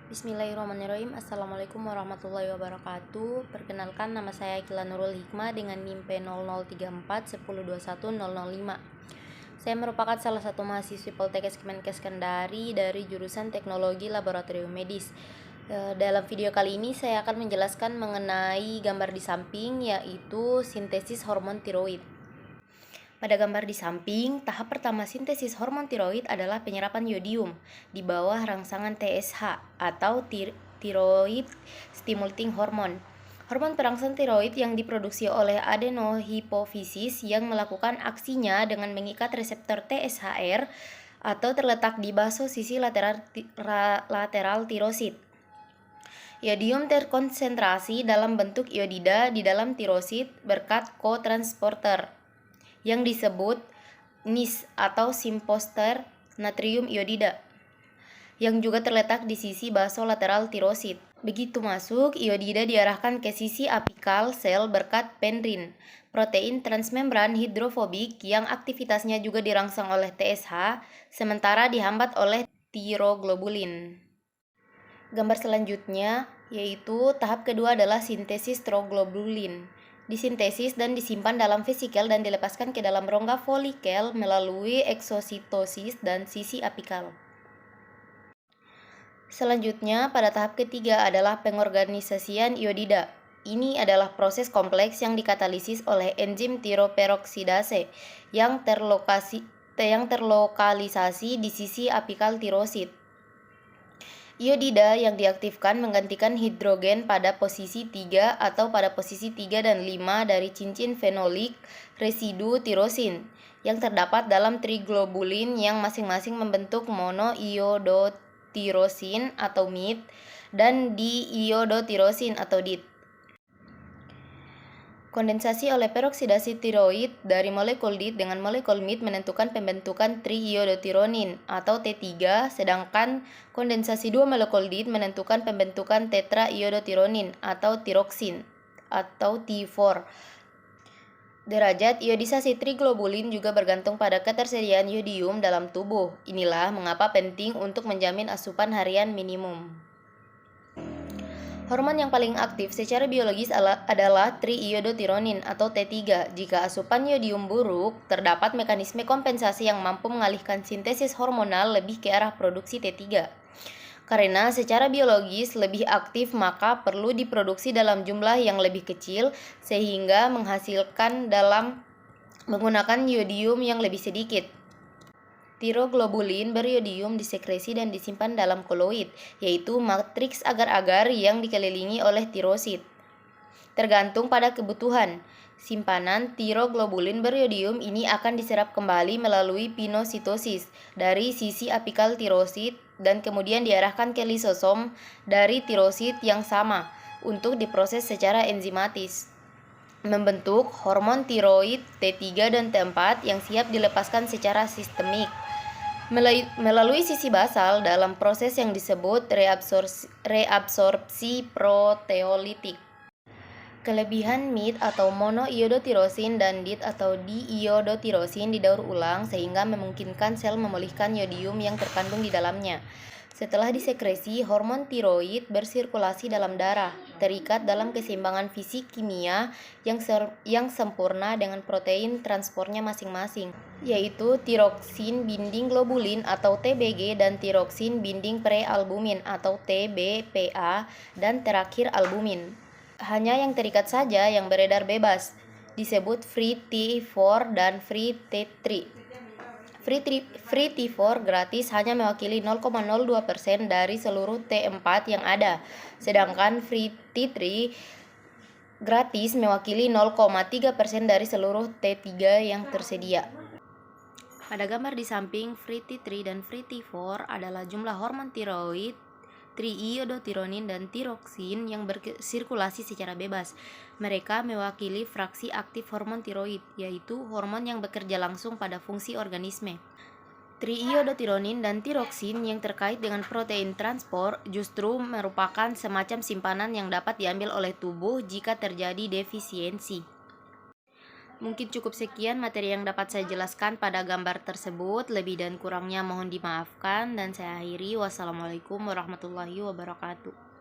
Bismillahirrahmanirrahim. Assalamualaikum warahmatullahi wabarakatuh. Perkenalkan, nama saya Akila Nurul Hikmah dengan NIM P0034 1021 005. Saya merupakan salah satu mahasiswi Poltekkes Kemenkes Kendari dari jurusan Teknologi Laboratorium Medis. Dalam video kali ini saya akan menjelaskan mengenai gambar di samping, yaitu sintesis hormon tiroid. Pada gambar di samping, tahap pertama sintesis hormon tiroid adalah penyerapan yodium di bawah rangsangan TSH atau thyroid stimulating hormone. Hormon perangsang tiroid yang diproduksi oleh adenohipofisis yang melakukan aksinya dengan mengikat reseptor TSHR atau terletak di basosisi lateral tirosid. Yodium terkonsentrasi dalam bentuk iodida di dalam tirosid berkat kotransporter yang disebut NIS atau symposter natrium iodida, yang juga terletak di sisi basolateral tirosid. Begitu masuk, iodida diarahkan ke sisi apikal sel berkat pendrin, protein transmembran hidrofobik yang aktivitasnya juga dirangsang oleh TSH, sementara dihambat oleh tiroglobulin. Gambar selanjutnya yaitu tahap kedua adalah sintesis tiroglobulin. Disintesis dan disimpan dalam vesikel dan dilepaskan ke dalam rongga folikel melalui eksositosis dan sisi apikal. Selanjutnya, pada tahap ketiga adalah pengorganisasian iodida. Ini adalah proses kompleks yang dikatalisis oleh enzim tiroperoksidase yang terlokalisasi di sisi apikal tirosid. Iodida yang diaktifkan menggantikan hidrogen pada posisi 3 atau pada posisi 3 dan 5 dari cincin fenolik residu tirosin yang terdapat dalam triglobulin yang masing-masing membentuk monoiodotirosin atau MIT dan diiodotirosin atau DIT. Kondensasi oleh peroksidasi tiroid dari molekul DIT dengan molekul MIT menentukan pembentukan triiodotironin atau T3, sedangkan kondensasi dua molekul DIT menentukan pembentukan tetraiodotironin atau tiroksin atau T4. Derajat iodisasi triglobulin juga bergantung pada ketersediaan yodium dalam tubuh. Inilah mengapa penting untuk menjamin asupan harian minimum. Hormon yang paling aktif secara biologis adalah triiodotironin atau T3. Jika asupan yodium buruk, terdapat mekanisme kompensasi yang mampu mengalihkan sintesis hormonal lebih ke arah produksi T3. Karena secara biologis lebih aktif, maka perlu diproduksi dalam jumlah yang lebih kecil sehingga menghasilkan dalam menggunakan yodium yang lebih sedikit. Tiroglobulin beriodium disekresi dan disimpan dalam koloid, yaitu matriks agar-agar yang dikelilingi oleh tirosid. Tergantung pada kebutuhan, simpanan tiroglobulin beriodium ini akan diserap kembali melalui pinositosis dari sisi apikal tirosid dan kemudian diarahkan ke lisosom dari tirosid yang sama untuk diproses secara enzimatis, membentuk hormon tiroid T3 dan T4 yang siap dilepaskan secara sistemik melalui sisi basal dalam proses yang disebut reabsorpsi proteolitik. Kelebihan MIT atau monoiodotirosin dan DIT atau diiodotirosin didaur ulang sehingga memungkinkan sel memulihkan yodium yang terkandung di dalamnya. Setelah disekresi, hormon tiroid bersirkulasi dalam darah, terikat dalam keseimbangan fisik kimia yang sempurna dengan protein transportnya masing-masing, yaitu tiroksin binding globulin atau TBG dan tiroksin binding prealbumin atau TBPA dan terakhir albumin. Hanya yang terikat saja yang beredar bebas, disebut free T4 dan free T3. Free T4 gratis hanya mewakili 0,02% dari seluruh T4 yang ada, sedangkan free T3 gratis mewakili 0,3% dari seluruh T3 yang tersedia. Pada gambar di samping, free T3 dan free T4 adalah jumlah hormon tiroid, triiodotironin dan tiroksin yang bersirkulasi secara bebas. Mereka mewakili fraksi aktif hormon tiroid, yaitu hormon yang bekerja langsung pada fungsi organisme. Triiodotironin dan tiroksin yang terkait dengan protein transport justru merupakan semacam simpanan yang dapat diambil oleh tubuh jika terjadi defisiensi. Mungkin cukup sekian materi yang dapat saya jelaskan pada gambar tersebut. Lebih dan kurangnya mohon dimaafkan dan saya akhiri. Wassalamualaikum warahmatullahi wabarakatuh.